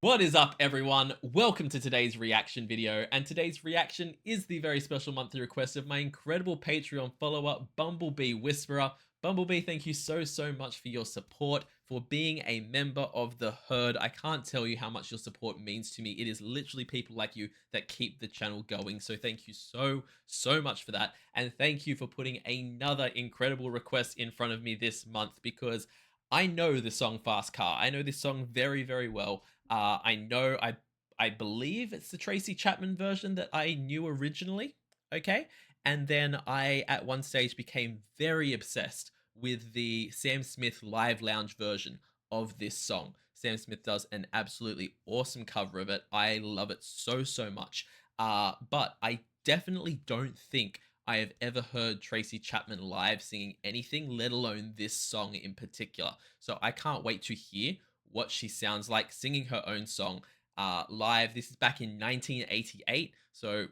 What is up, everyone? Welcome to today's reaction video, and today's reaction is the very special monthly request of my incredible Patreon follower, Bumblebee Whisperer. Bumblebee, thank you so much for your support, for being a member of the herd. I can't tell you how much your support means to me. It is literally people like you that keep the channel going, so thank you so much for that, and thank you for putting another incredible request in front of me this month, because I know the song Fast Car. I know this song very well. I believe it's the Tracy Chapman version that I knew originally. Okay. And then I, at one stage, became very obsessed with the Sam Smith live lounge version of this song. Sam Smith does an absolutely awesome cover of it. I love it so much. But I definitely don't think I have ever heard Tracy Chapman live singing anything, let alone this song in particular. So I can't wait to hear what she sounds like singing her own song live. This is back in 1988, so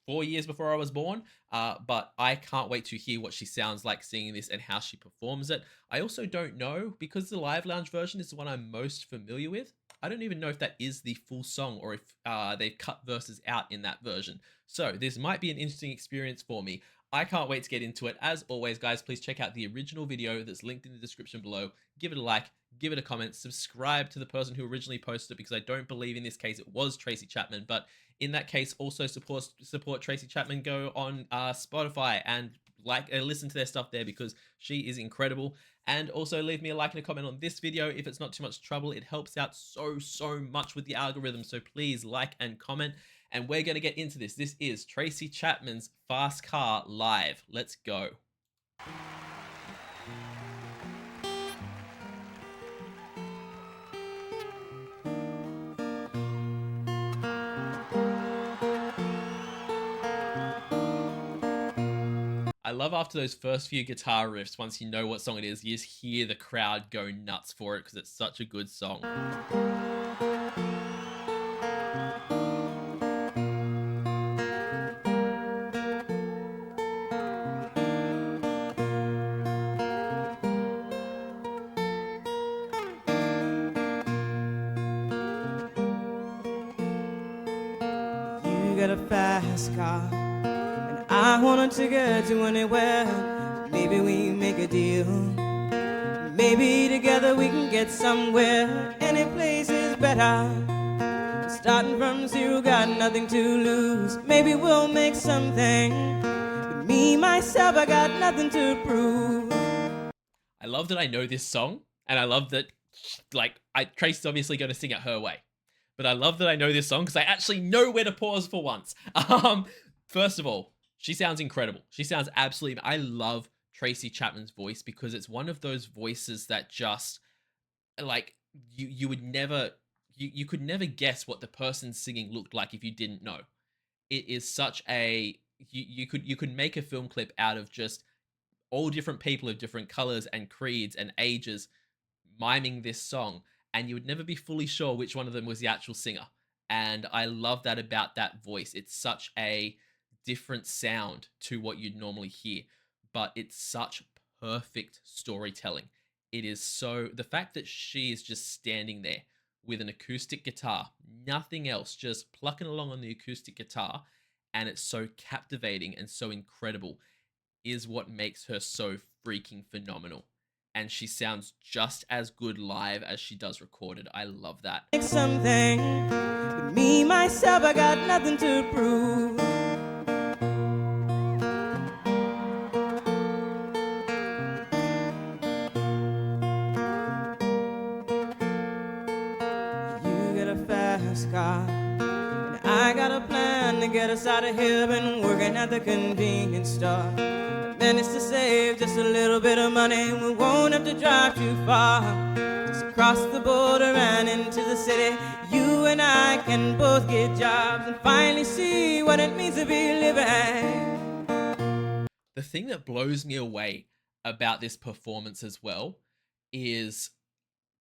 4 years before I was born, but I can't wait to hear what she sounds like singing this and how she performs it. I also don't know, because the live lounge version is the one I'm most familiar with. I don't even know if that is the full song or if they've cut verses out in that version. So this might be an interesting experience for me. I can't wait to get into it. As always, guys, please check out the original video that's linked in the description below. Give it a like, give it a comment, subscribe to the person who originally posted it, because I don't believe in this case it was Tracy Chapman, but in that case, also support Tracy Chapman. Go on Spotify and listen to their stuff there, because she is incredible. And also leave me a like and a comment on this video if it's not too much trouble. It helps out so much with the algorithm, so please like and comment. And we're going to get into this. This is Tracy Chapman's Fast Car live. Let's go. I love after those first few guitar riffs, once you know what song it is, you just hear the crowd go nuts for it because it's such a good song. You got a fast car, and I want to get to anywhere. Maybe we make a deal. Maybe together we can get somewhere. Any place is better. Starting from zero, got nothing to lose. Maybe we'll make something. But me, myself, I got nothing to prove. I love that I know this song, and I love that, Tracy's obviously going to sing it her way. But I love that I know this song because I actually know where to pause for once. First of all, she sounds incredible. She sounds absolutely... I love Tracy Chapman's voice because it's one of those voices that just, like, you would never... You could never guess what the person singing looked like if you didn't know. It is such a... You could make a film clip out of just all different people of different colors and creeds and ages miming this song, and you would never be fully sure which one of them was the actual singer. And I love that about that voice. It's such a different sound to what you'd normally hear, but it's such perfect storytelling. It is so... The fact that she is just standing there with an acoustic guitar, nothing else, just plucking along on the acoustic guitar, and it's so captivating and so incredible, is what makes her so freaking phenomenal. And she sounds just as good live as she does recorded. I love that. Make something. But me, myself, I got nothing to prove. You got a fast car, and I got a plan to get us out of here. Been working at the convenience store. Managed to save just a little bit of money. We won't have to drive too far. Just across the border and into the city. You and I can both get jobs and finally see what it means to be living. The thing that blows me away about this performance as well is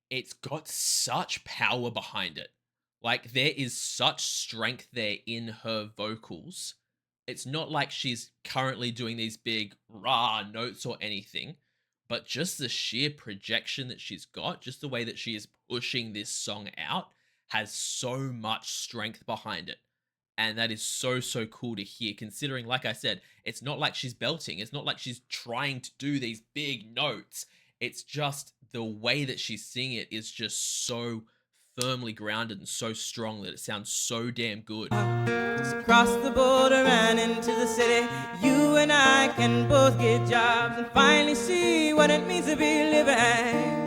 it's got such power behind it. Like, there is such strength there in her vocals. It's not like she's currently doing these big rah notes or anything, but just the sheer projection that she's got, just the way that she is pushing this song out, has so much strength behind it. And that is so, so cool to hear, considering, like I said, it's not like she's belting. It's not like she's trying to do these big notes. It's just the way that she's singing it is just so firmly grounded and so strong that it sounds so damn good. Just across the border and into the city, you and I can both get jobs and finally see what it means to be living.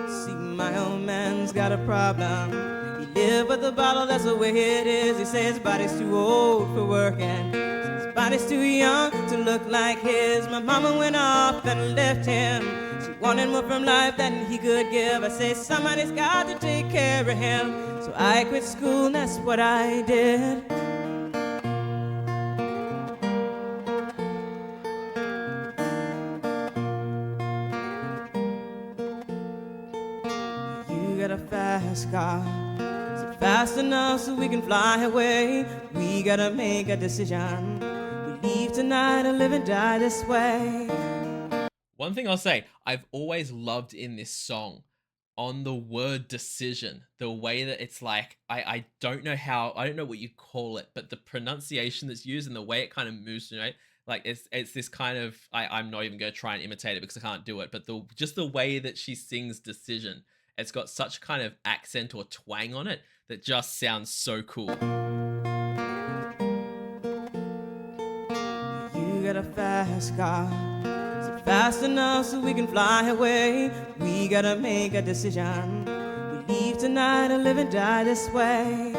See, my old man's got a problem. He live with a bottle, that's the way it is. He says his body's too old for working. His body's too young to look like his. My mama went off and left him. She wanted more from life than he could give. I say somebody's got to take care of him. So I quit school and that's what I did. You got a fast car, so fast enough so we can fly away. We gotta make a decision. We leave tonight or live and die this way. One thing I'll say, I've always loved in this song on the word decision, the way that it's like, I don't know how, I don't know what you call it, but the pronunciation that's used and the way it kind of moves, like it's this kind of, I'm not even going to try and imitate it because I can't do it, but just the way that she sings decision, it's got such kind of accent or twang on it that just sounds so cool. You got a fast car, so fast enough so we can fly away. We gotta make a decision. We leave tonight or live and die this way.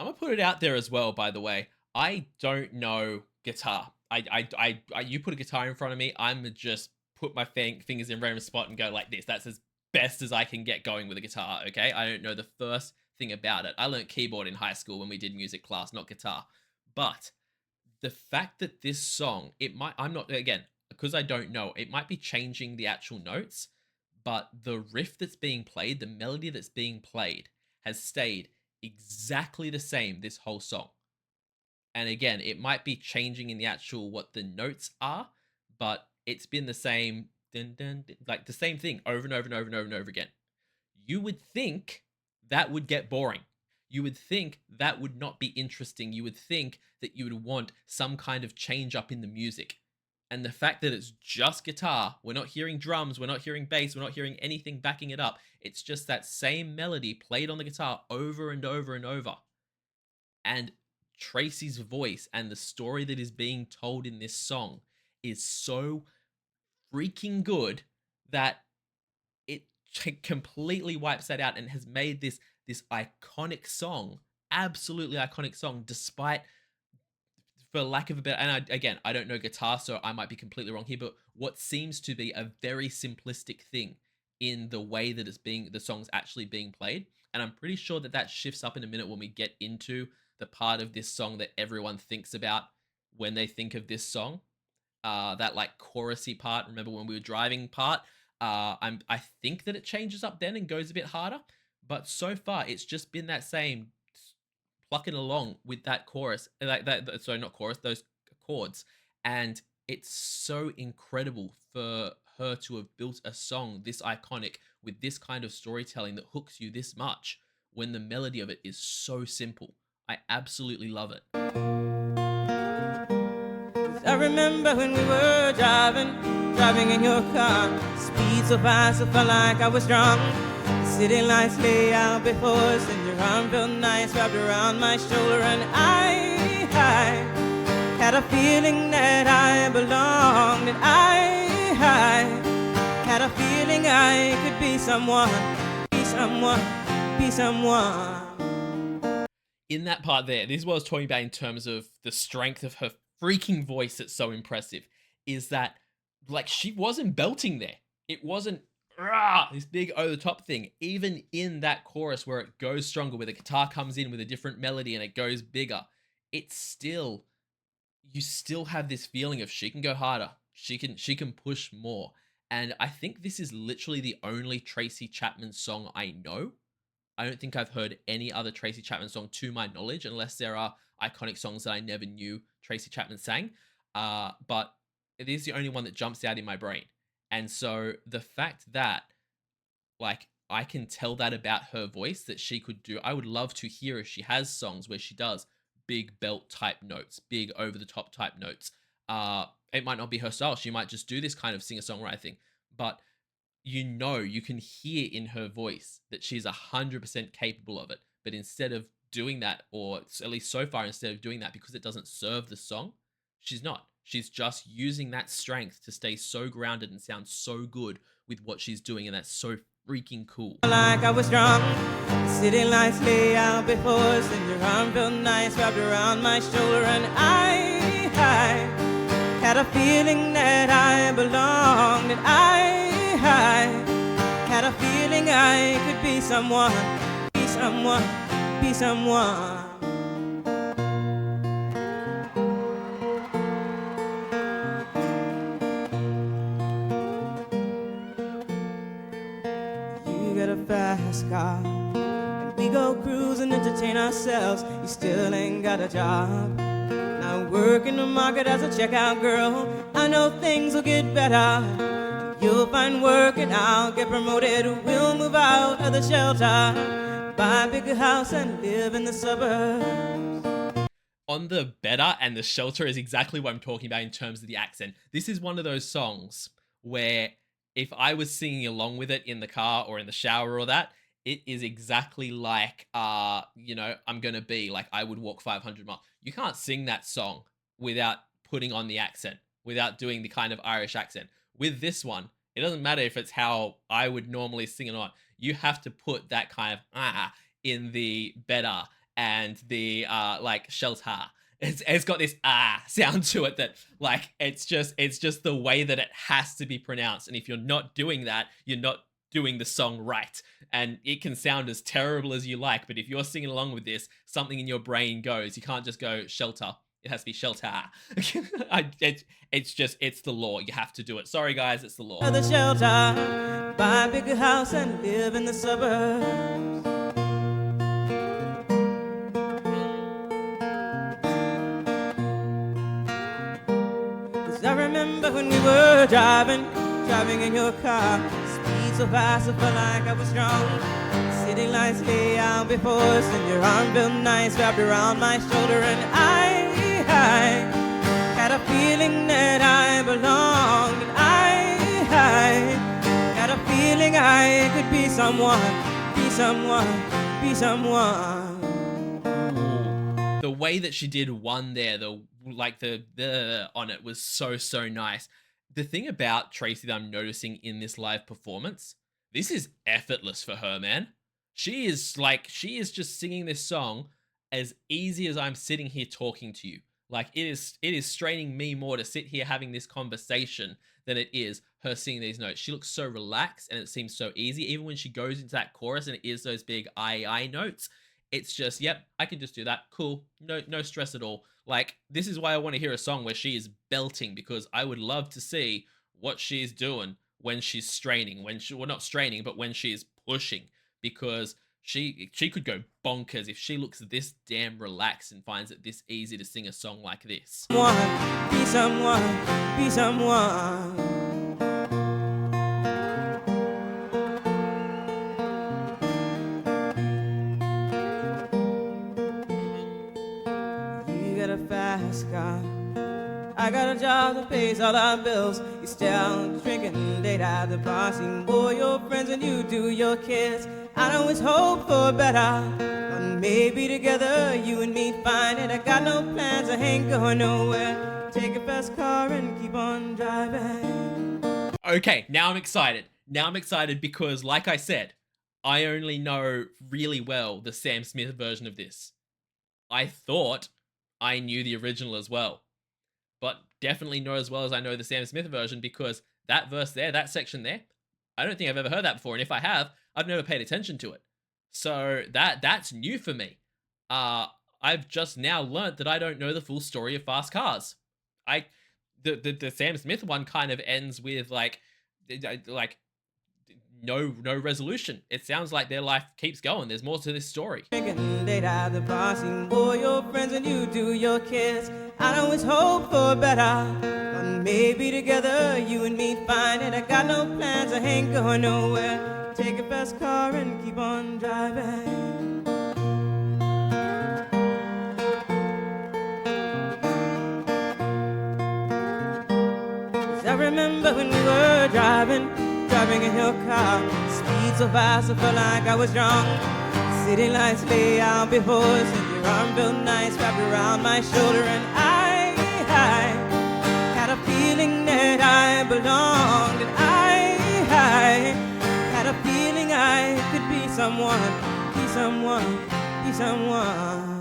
I'm gonna put it out there as well, by the way. I don't know guitar. You put a guitar in front of me, I'm gonna just put my fingers in random spot and go like this. That's as best as I can get going with a guitar, okay? I don't know the first thing about it. I learned keyboard in high school when we did music class, not guitar. But the fact that this song, I'm not, again, because I don't know, it might be changing the actual notes, but the riff that's being played, the melody that's being played, has stayed exactly the same this whole song. And again, it might be changing in the actual what the notes are, but it's been the same, dun, dun, dun, like the same thing over and over and over and over and over again. You would think that would get boring. You would think that would not be interesting. You would think that you would want some kind of change up in the music. And the fact that it's just guitar, we're not hearing drums, we're not hearing bass, we're not hearing anything backing it up. It's just that same melody played on the guitar over and over and over. And Tracy's voice and the story that is being told in this song is so freaking good that it completely wipes that out and has made this iconic song, absolutely iconic song, despite, for lack of a better, and again, I don't know guitar, so I might be completely wrong here, but what seems to be a very simplistic thing in the way that the song's actually being played. And I'm pretty sure that that shifts up in a minute when we get into the part of this song that everyone thinks about when they think of this song. That like chorusy part, remember when we were driving part, I think that it changes up then and goes a bit harder, but so far it's just been that same plucking along with that chorus, like that. Sorry, not chorus, those chords, and it's so incredible for her to have built a song this iconic with this kind of storytelling that hooks you this much when the melody of it is so simple. I absolutely love it. I remember when we were driving in your car. Speed so fast, I felt like I was drunk. The city lights lay out before us, and your arm felt nice wrapped around my shoulder. And I had a feeling that I belonged, and I had a feeling I could be someone, be someone, be someone. In that part there, this is what I was talking about in terms of the strength of her freaking voice that's so impressive, is that like she wasn't belting there. It wasn't this big over the top thing. Even in that chorus where it goes stronger, where the guitar comes in with a different melody and it goes bigger, it's still, you still have this feeling of she can go harder. She can push more. And I think this is literally the only Tracy Chapman song I know I don't think I've heard any other Tracy Chapman song to my knowledge, unless there are iconic songs that I never knew Tracy Chapman sang. But it is the only one that jumps out in my brain. And so the fact that, like, I can tell that about her voice that she could do, I would love to hear if she has songs where she does big belt type notes, big over the top type notes. It might not be her style. She might just do this kind of singer songwriter thing, but you can hear in her voice that she's 100% capable of it. But instead of doing that, or at least so far, instead of doing that because it doesn't serve the song, she's not. She's just using that strength to stay so grounded and sound so good with what she's doing. And that's so freaking cool. Like I was drunk, city lights lay out before us, and your arm felt nice wrapped around my shoulder, and I had a feeling that I belonged, and I had a feeling I could be someone, be someone, be someone. You got a fast car, and we go cruise and entertain ourselves. You still ain't got a job. I work in the market as a checkout girl. I know things will get better. You'll find work and I'll get promoted. We'll move out of the shelter, buy a bigger house and live in the suburbs. On the better and the shelter is exactly what I'm talking about in terms of the accent. This is one of those songs where if I was singing along with it in the car or in the shower or that, it is exactly like, I'm gonna be like, I would walk 500 miles. You can't sing that song without putting on the accent, without doing the kind of Irish accent. With this one, it doesn't matter if it's how I would normally sing it or not. You have to put that kind of in the better and the like shelter. It's got this sound to it that, like, it's just the way that it has to be pronounced. And if you're not doing that, you're not doing the song right. And it can sound as terrible as you like, but if you're singing along with this, something in your brain goes. You can't just go shelter. It has to be shelter. It's the law. You have to do it. Sorry guys, it's the law. The shelter, buy a bigger house and live in the suburbs. I remember when we were driving in your car. Speed so fast, I felt like I was drunk. City lights lay out before us, and your arm felt nice wrapped around my shoulder, and I had a feeling that I belonged, and I had a feeling I could be someone, be someone, be someone. The way that she did one there, the on it was so nice. The thing about Tracy that I'm noticing in this live performance, this is effortless for her, man. She is just singing this song as easy as I'm sitting here talking to you. Like, it is straining me more to sit here having this conversation than it is her singing these notes. She looks so relaxed and it seems so easy. Even when she goes into that chorus and it is those big I notes, it's just, yep, I can just do that. Cool. No stress at all. Like, this is why I want to hear a song where she is belting, because I would love to see what she's doing when she's straining, not straining, but when she's pushing, because she could go bonkers if she looks this damn relaxed and finds it this easy to sing a song like this. Be someone, be someone. Fast car. I got a job that pays all our bills. You stay out drinking late at the bar, seeing more your friends than you do your kids. I always hope for better, and maybe together you and me find it. I got no plans, I ain't going nowhere. Take a fast car and keep on driving. Okay, now I'm excited. Now I'm excited because, like I said, I only know really well the Sam Smith version of this. I thought I knew the original as well, but definitely not as well as I know the Sam Smith version, because that verse there, that section there, I don't think I've ever heard that before, and if I have, I've never paid attention to it. So that's new for me. I've just now learnt that I don't know the full story of Fast Cars. The Sam Smith one kind of ends with like no resolution. It sounds like their life keeps going. There's more to this story. Drinking late at the bar, seeing more your friends than you do your kids. I always hope for better, but maybe together you and me find it. I got no plans, I ain't going nowhere. Take a fast car and keep on driving. 'Cause I remember when we were driving in your car. Speed so fast, I felt like I was drunk. City lights lay out before us, and your arm felt nice wrapped around my shoulder. And I had a feeling that I belonged. And I had a feeling I could be someone, be someone, be someone.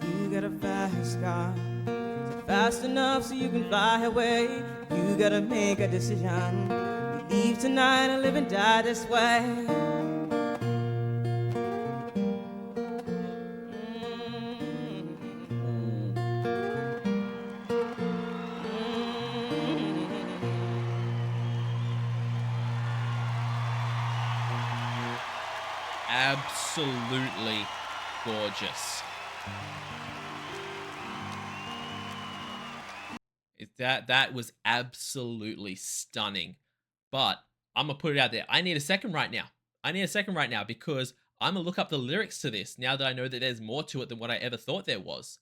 You got a fast car, fast enough so you can fly away. You gotta make a decision. You leave tonight or live and die this way. Absolutely gorgeous. That was absolutely stunning. But I'm gonna put it out there. I need a second right now. I need a second right now because I'm gonna look up the lyrics to this now that I know that there's more to it than what I ever thought there was.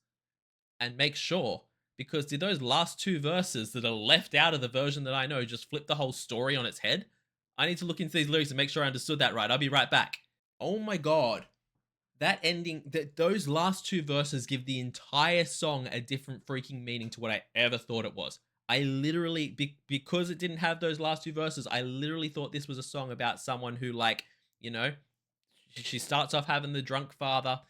And make sure, because did those last two verses that are left out of the version that I know just flip the whole story on its head? I need to look into these lyrics and make sure I understood that right. I'll be right back. Oh my god. That ending, those last two verses give the entire song a different freaking meaning to what I ever thought it was. I literally, because it didn't have those last two verses, I literally thought this was a song about someone who, like, you know, she starts off having the drunk father,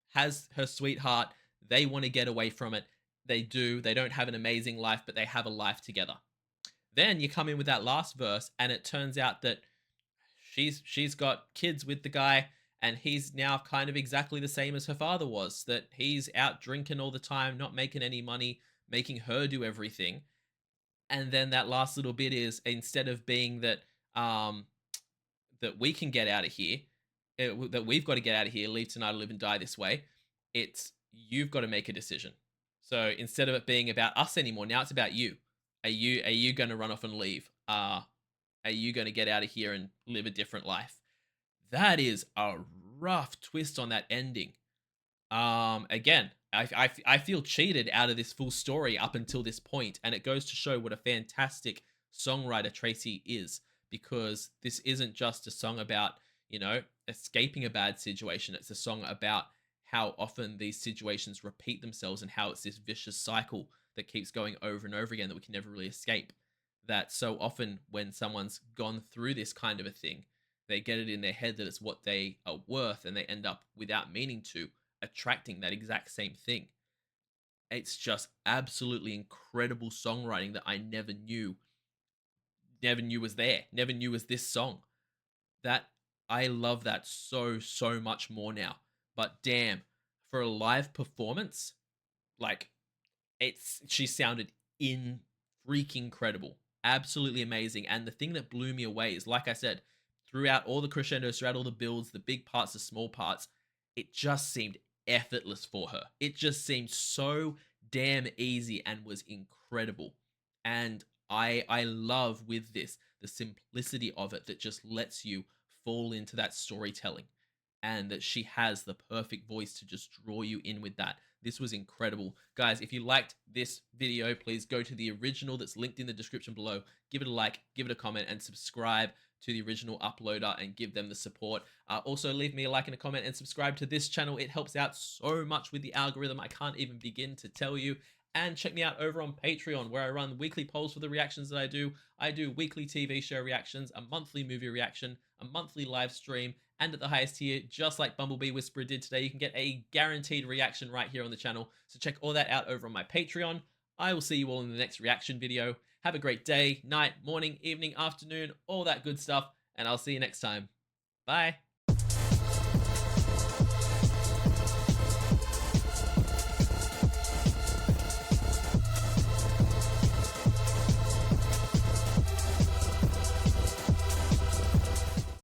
has her sweetheart, they want to get away from it. They do. They don't have an amazing life, but they have a life together. Then you come in with that last verse, and it turns out that she's got kids with the guy, and he's now kind of exactly the same as her father was, that he's out drinking all the time, not making any money, making her do everything. And then that last little bit is, instead of being that that we can get out of here, that we've got to get out of here, leave tonight or live and die this way, it's you've got to make a decision. So instead of it being about us anymore, now it's about you. Are you going to run off and leave? Are you going to get out of here and live a different life? That is a rough twist on that ending. Again, I feel cheated out of this full story up until this point, and it goes to show what a fantastic songwriter Tracy is, because this isn't just a song about, escaping a bad situation. It's a song about how often these situations repeat themselves and how it's this vicious cycle that keeps going over and over again that we can never really escape. That so often when someone's gone through this kind of a thing, they get it in their head that it's what they are worth, and they end up, without meaning to, attracting that exact same thing. It's just absolutely incredible songwriting that I never knew was there, never knew was this song. That I love that so much more now. But damn, for a live performance, like, she sounded in freaking incredible, absolutely amazing. And the thing that blew me away is, like I said, throughout all the crescendos, throughout all the builds, the big parts, the small parts, it just seemed effortless for her. It just seemed so damn easy and was incredible. And I love with this the simplicity of it that just lets you fall into that storytelling, and that she has the perfect voice to just draw you in with that. This was incredible. Guys, if you liked this video, please go to the original that's linked in the description below. Give it a like, give it a comment, and subscribe to the original uploader and give them the support. Also, leave me a like and a comment and subscribe to this channel. It helps out so much with the algorithm. I can't even begin to tell you. And check me out over on Patreon, where I run weekly polls for the reactions that I do. I do weekly TV show reactions, a monthly movie reaction, a monthly live stream, and at the highest tier, just like Bumblebee Whisperer did today, you can get a guaranteed reaction right here on the channel. So check all that out over on my Patreon. I will see you all in the next reaction video. Have a great day, night, morning, evening, afternoon, all that good stuff, and I'll see you next time. Bye.